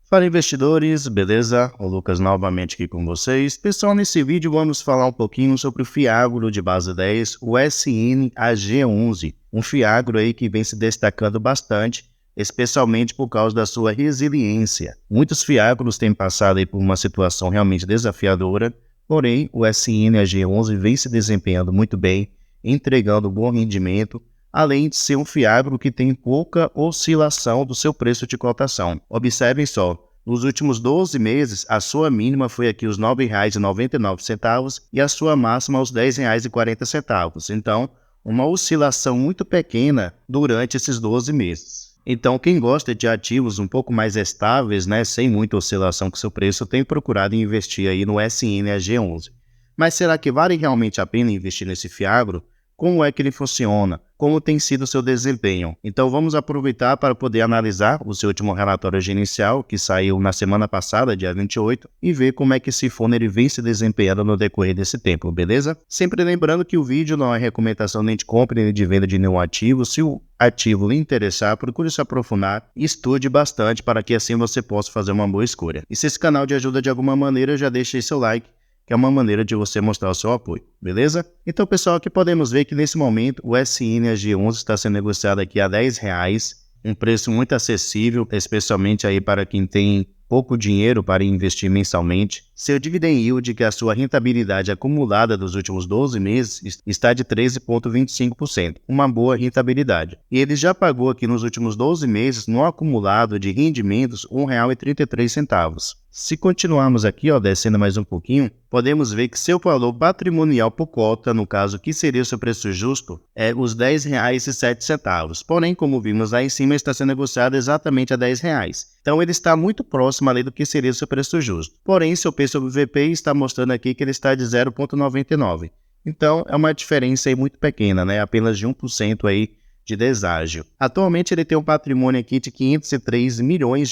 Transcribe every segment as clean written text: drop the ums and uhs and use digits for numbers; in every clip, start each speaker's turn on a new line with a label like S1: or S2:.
S1: Fala investidores, beleza? O Lucas novamente aqui com vocês. Pessoal, nesse vídeo vamos falar um pouquinho sobre o Fiagro de base 10, o SNAG11, um Fiagro aí que vem se destacando bastante, especialmente por causa da sua resiliência. Muitos Fiagros têm passado aí por uma situação realmente desafiadora, porém o SNAG11 vem se desempenhando muito bem, entregando bom rendimento, além de ser um Fiagro que tem pouca oscilação do seu preço de cotação. Observem só, nos últimos 12 meses, a sua mínima foi aqui os R$ 9,99 e a sua máxima os R$ 10,40. Então, uma oscilação muito pequena durante esses 12 meses. Então, quem gosta de ativos um pouco mais estáveis, sem muita oscilação com seu preço, tem procurado investir aí no SNAG11. Mas será que vale realmente a pena investir nesse Fiagro? Como é que ele funciona? Como tem sido o seu desempenho? Então vamos aproveitar para poder analisar o seu último relatório gerencial, que saiu na semana passada, dia 28, e ver como é que esse fundo ele vem se desempenhando no decorrer desse tempo, beleza? Sempre lembrando que o vídeo não é recomendação nem de compra nem de venda de nenhum ativo. Se o ativo lhe interessar, procure se aprofundar e estude bastante para que assim você possa fazer uma boa escolha. E se esse canal te ajuda de alguma maneira, já deixe aí seu like, que é uma maneira de você mostrar o seu apoio, beleza? Então, pessoal, aqui podemos ver que nesse momento o SNAG11 está sendo negociado aqui a R$10, um preço muito acessível, especialmente aí para quem tem pouco dinheiro para investir mensalmente. Seu dividend yield, que é a sua rentabilidade acumulada dos últimos 12 meses, está de 13,25%, uma boa rentabilidade. E ele já pagou aqui nos últimos 12 meses, no acumulado de rendimentos, R$ 1,33. Se continuarmos aqui, descendo mais um pouquinho, podemos ver que seu valor patrimonial por cota, no caso, que seria o seu preço justo, é os R$ 10,07. Porém, como vimos lá em cima, está sendo negociado exatamente a R$ 10. Então, ele está muito próximo ali do que seria o seu preço justo. Porém, seu P sobre VP está mostrando aqui que ele está de 0,99. Então, é uma diferença aí muito pequena, apenas de 1% aí de deságio. Atualmente, ele tem um patrimônio aqui de R$ 503 milhões,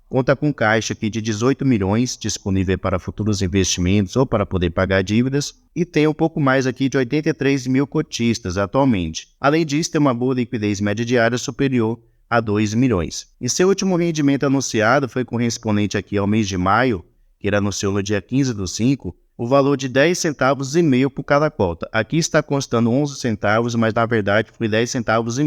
S1: conta com caixa aqui de 18 milhões disponível para futuros investimentos ou para poder pagar dívidas e tem um pouco mais aqui de 83 mil cotistas atualmente. Além disso, tem uma boa liquidez média diária superior a 2 milhões. E seu último rendimento anunciado foi correspondente aqui ao mês de maio, que ele anunciou no dia 15/5, o valor de 10,5 centavos por cada cota. Aqui está constando 11 centavos, mas na verdade foi 10,5 centavos.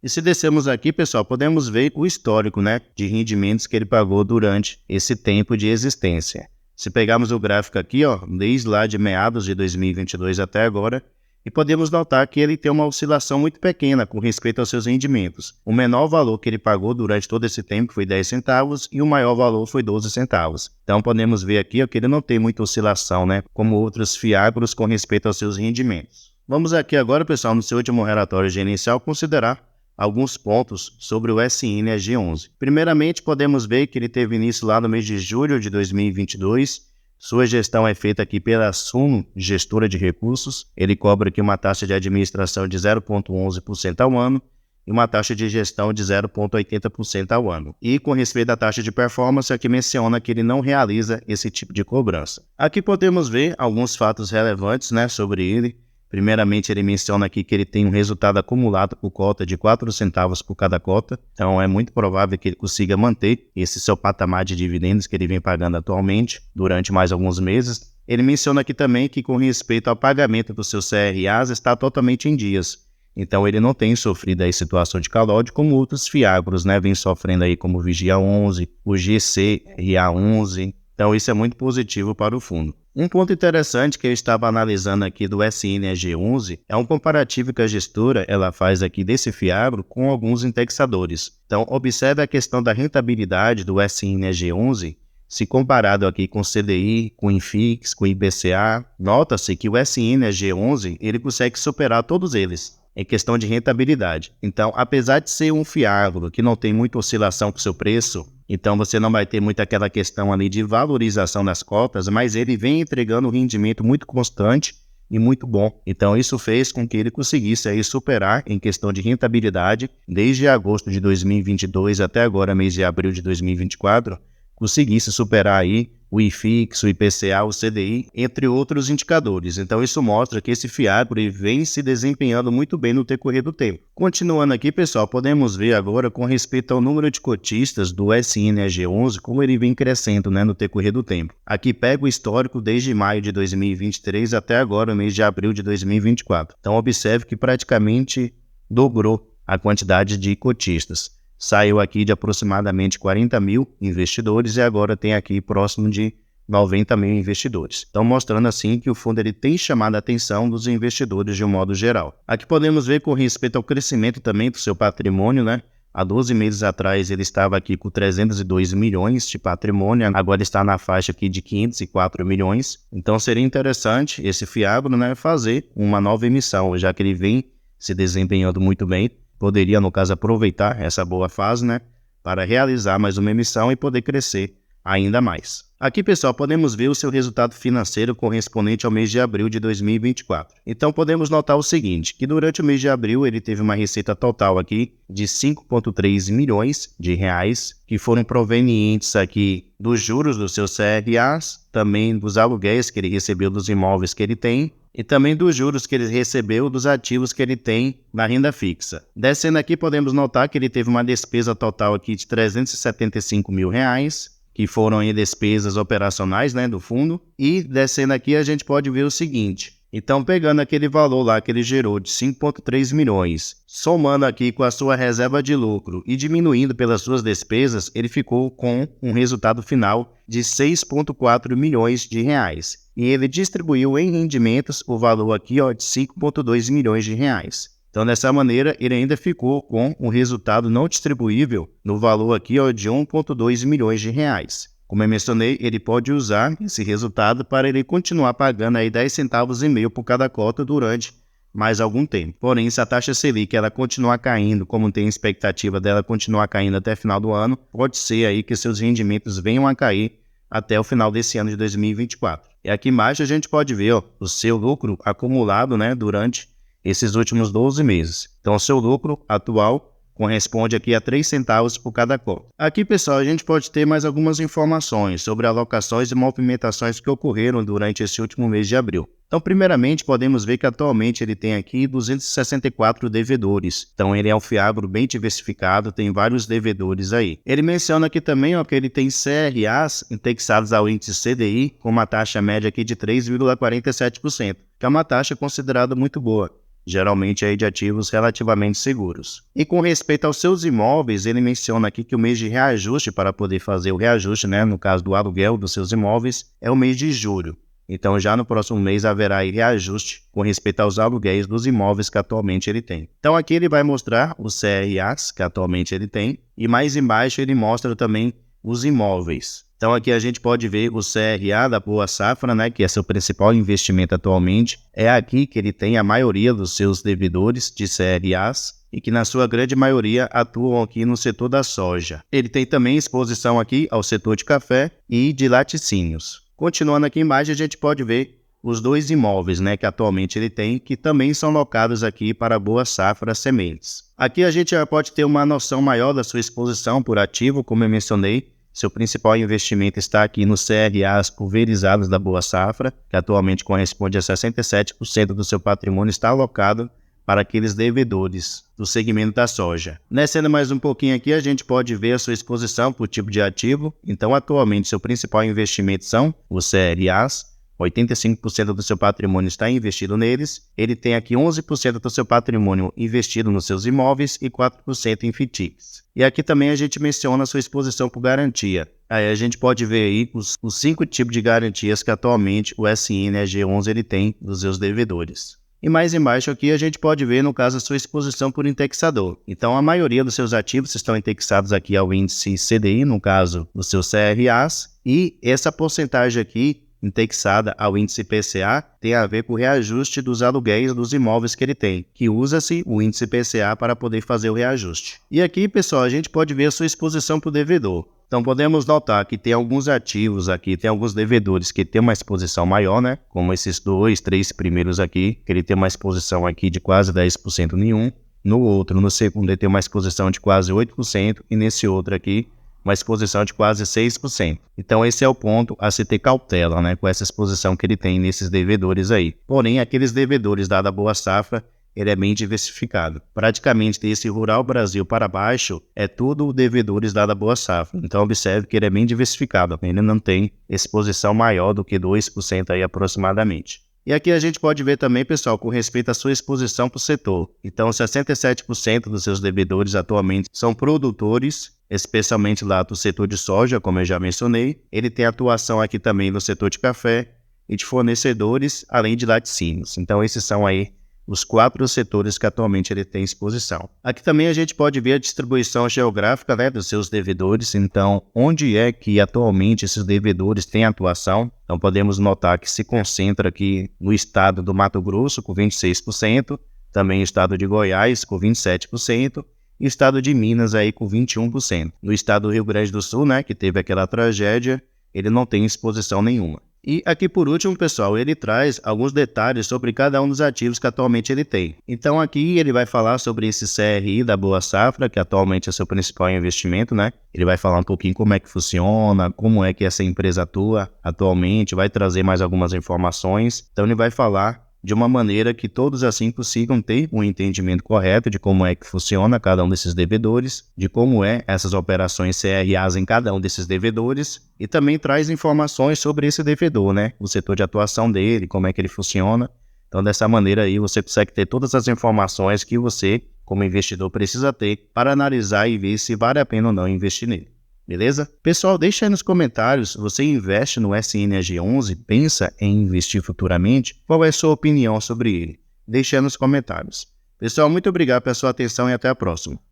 S1: E se descermos aqui, pessoal, podemos ver o histórico, de rendimentos que ele pagou durante esse tempo de existência. Se pegarmos o gráfico aqui, desde lá de meados de 2022 até agora, e podemos notar que ele tem uma oscilação muito pequena com respeito aos seus rendimentos. O menor valor que ele pagou durante todo esse tempo foi 10 centavos e o maior valor foi 12 centavos. Então podemos ver aqui que ele não tem muita oscilação, como outros Fiagros com respeito aos seus rendimentos. Vamos aqui agora, pessoal, no seu último relatório gerencial, considerar alguns pontos sobre o SNAG11. Primeiramente, podemos ver que ele teve início lá no mês de julho de 2022. Sua gestão é feita aqui pela Suno, gestora de recursos. Ele cobra aqui uma taxa de administração de 0,11% ao ano e uma taxa de gestão de 0,80% ao ano. E com respeito à taxa de performance, aqui menciona que ele não realiza esse tipo de cobrança. Aqui podemos ver alguns fatos relevantes sobre ele. Primeiramente, ele menciona aqui que ele tem um resultado acumulado por cota de 4 centavos por cada cota. Então, é muito provável que ele consiga manter esse seu patamar de dividendos que ele vem pagando atualmente durante mais alguns meses. Ele menciona aqui também que, com respeito ao pagamento dos seus CRAs, está totalmente em dias. Então, ele não tem sofrido aí situação de calote como outros Fiagros, vem sofrendo aí como o Vigia 11, o GCRA11. Então, isso é muito positivo para o fundo. Um ponto interessante que eu estava analisando aqui do SNAG11 é um comparativo que a gestora ela faz aqui desse Fiagro com alguns indexadores. Então, observe a questão da rentabilidade do SNAG11, se comparado aqui com CDI, com INFIX, com IBCA. Nota-se que o SNAG11 ele consegue superar todos eles em questão de rentabilidade. Então, apesar de ser um Fiagro que não tem muita oscilação com o seu preço, então você não vai ter muito aquela questão ali de valorização das cotas, mas ele vem entregando um rendimento muito constante e muito bom. Então isso fez com que ele conseguisse aí superar em questão de rentabilidade, desde agosto de 2022 até agora, mês de abril de 2024, conseguisse superar aí o IFIX, o IPCA, o CDI, entre outros indicadores. Então isso mostra que esse fiagro vem se desempenhando muito bem no decorrer do tempo. Continuando aqui, pessoal, podemos ver agora com respeito ao número de cotistas do SNAG11, como ele vem crescendo, né, no decorrer do tempo. Aqui pega o histórico desde maio de 2023 até agora, o mês de abril de 2024. Então observe que praticamente dobrou a quantidade de cotistas. Saiu aqui de aproximadamente 40 mil investidores e agora tem aqui próximo de 90 mil investidores. Então mostrando assim que o fundo ele tem chamado a atenção dos investidores de um modo geral. Aqui podemos ver com respeito ao crescimento também do seu patrimônio, né? Há 12 meses atrás ele estava aqui com 302 milhões de patrimônio, agora está na faixa aqui de 504 milhões. Então seria interessante esse fiagro, né, fazer uma nova emissão, já que ele vem se desempenhando muito bem. Poderia, no caso, aproveitar essa boa fase, né, para realizar mais uma emissão e poder crescer ainda mais. Aqui, pessoal, podemos ver o seu resultado financeiro correspondente ao mês de abril de 2024. Então, podemos notar o seguinte, que durante o mês de abril ele teve uma receita total aqui de 5,3 milhões de reais, que foram provenientes aqui dos juros dos seus CRAs, também dos aluguéis que ele recebeu dos imóveis que ele tem, e também dos juros que ele recebeu dos ativos que ele tem na renda fixa. Descendo aqui, podemos notar que ele teve uma despesa total aqui de 375 mil reais, que foram aí despesas operacionais, né, do fundo. E descendo aqui, a gente pode ver o seguinte. Então, pegando aquele valor lá que ele gerou de 5,3 milhões, somando aqui com a sua reserva de lucro e diminuindo pelas suas despesas, ele ficou com um resultado final de 6,4 milhões de reais. E ele distribuiu em rendimentos o valor aqui, ó, de 5,2 milhões de reais. Então, dessa maneira, ele ainda ficou com um resultado não distribuível no valor aqui, ó, de 1,2 milhões de reais. Como eu mencionei, ele pode usar esse resultado para ele continuar pagando aí 10 centavos e meio por cada cota durante mais algum tempo. Porém, se a taxa Selic ela continuar caindo, como tem expectativa dela continuar caindo até final do ano, pode ser aí que seus rendimentos venham a cair até o final desse ano de 2024. E aqui embaixo a gente pode ver, ó, o seu lucro acumulado, né, durante esses últimos 12 meses. Então, o seu lucro atual corresponde aqui a 3 centavos por cada cota. Aqui, pessoal, a gente pode ter mais algumas informações sobre alocações e movimentações que ocorreram durante esse último mês de abril. Então, primeiramente, podemos ver que atualmente ele tem aqui 264 devedores. Então, ele é um fiagro bem diversificado, tem vários devedores aí. Ele menciona aqui também, ó, que ele tem CRAs indexados ao índice CDI com uma taxa média aqui de 3,47%, que é uma taxa considerada muito boa, geralmente aí de ativos relativamente seguros. E com respeito aos seus imóveis, ele menciona aqui que o mês de reajuste para poder fazer o reajuste, né, no caso do aluguel dos seus imóveis, é o mês de julho. Então já no próximo mês haverá aí reajuste com respeito aos aluguéis dos imóveis que atualmente ele tem. Então aqui ele vai mostrar os CRAs que atualmente ele tem e mais embaixo ele mostra também os imóveis. Então aqui a gente pode ver o CRA da Boa Safra, né, que é seu principal investimento atualmente. É aqui que ele tem a maioria dos seus devedores de CRAs e que na sua grande maioria atuam aqui no setor da soja. Ele tem também exposição aqui ao setor de café e de laticínios. Continuando aqui embaixo a gente pode ver os dois imóveis, né, que atualmente ele tem, que também são locados aqui para a Boa Safra Sementes. Aqui a gente já pode ter uma noção maior da sua exposição por ativo, como eu mencionei. Seu principal investimento está aqui nos CRAs pulverizados da Boa Safra, que atualmente corresponde a 67% do seu patrimônio está alocado para aqueles devedores do segmento da soja. Descendo mais um pouquinho aqui, a gente pode ver a sua exposição por tipo de ativo. Então, atualmente, seu principal investimento são os CRAs, 85% do seu patrimônio está investido neles. Ele tem aqui 11% do seu patrimônio investido nos seus imóveis e 4% em FITICs. E aqui também a gente menciona a sua exposição por garantia. Aí a gente pode ver aí os 5 tipos de garantias que atualmente o SNAG11 ele tem dos seus devedores. E mais embaixo aqui a gente pode ver, no caso, a sua exposição por indexador. Então, a maioria dos seus ativos estão indexados aqui ao índice CDI, no caso, dos seus CRAs. E essa porcentagem aqui, indexada ao índice IPCA, tem a ver com o reajuste dos aluguéis dos imóveis que ele tem, que usa-se o índice IPCA para poder fazer o reajuste. E aqui, pessoal, a gente pode ver a sua exposição por devedor. Então, podemos notar que tem alguns ativos aqui, tem alguns devedores que tem uma exposição maior, né? Como esses 2, 3 primeiros aqui, que ele tem uma exposição aqui de quase 10% em um. No outro, no segundo, ele tem uma exposição de quase 8%. E nesse outro aqui, uma exposição de quase 6%. Então esse é o ponto a se ter cautela, né, com essa exposição que ele tem nesses devedores aí. Porém, aqueles devedores dada a Boa Safra, ele é bem diversificado. Praticamente desse Rural Brasil para baixo, é tudo devedores dada a Boa Safra. Então observe que ele é bem diversificado, ele não tem exposição maior do que 2% aí aproximadamente. E aqui a gente pode ver também, pessoal, com respeito à sua exposição para o setor. Então 67% dos seus devedores atualmente são produtores, especialmente lá do setor de soja, como eu já mencionei. Ele tem atuação aqui também no setor de café e de fornecedores, além de laticínios. Então esses são aí os 4 setores que atualmente ele tem exposição. Aqui também a gente pode ver a distribuição geográfica, né, dos seus devedores. Então, onde é que atualmente esses devedores têm atuação? Então, podemos notar que se concentra aqui no estado do Mato Grosso, com 26%, também o estado de Goiás, com 27%, e o estado de Minas, aí, com 21%. No estado do Rio Grande do Sul, né, que teve aquela tragédia, ele não tem exposição nenhuma. E aqui por último, pessoal, ele traz alguns detalhes sobre cada um dos ativos que atualmente ele tem. Então aqui ele vai falar sobre esse CRI da Boa Safra, que atualmente é seu principal investimento, né? Ele vai falar um pouquinho como é que funciona, como é que essa empresa atua atualmente, vai trazer mais algumas informações. Então ele vai falar de uma maneira que todos assim consigam ter um entendimento correto de como é que funciona cada um desses devedores, de como é essas operações CRAs em cada um desses devedores, e também traz informações sobre esse devedor, né? O setor de atuação dele, como é que ele funciona. Então, dessa maneira aí, você consegue ter todas as informações que você, como investidor, precisa ter para analisar e ver se vale a pena ou não investir nele. Beleza? Pessoal, deixa aí nos comentários, você investe no SNAG11, pensa em investir futuramente? Qual é a sua opinião sobre ele? Deixa aí nos comentários. Pessoal, muito obrigado pela sua atenção e até a próxima.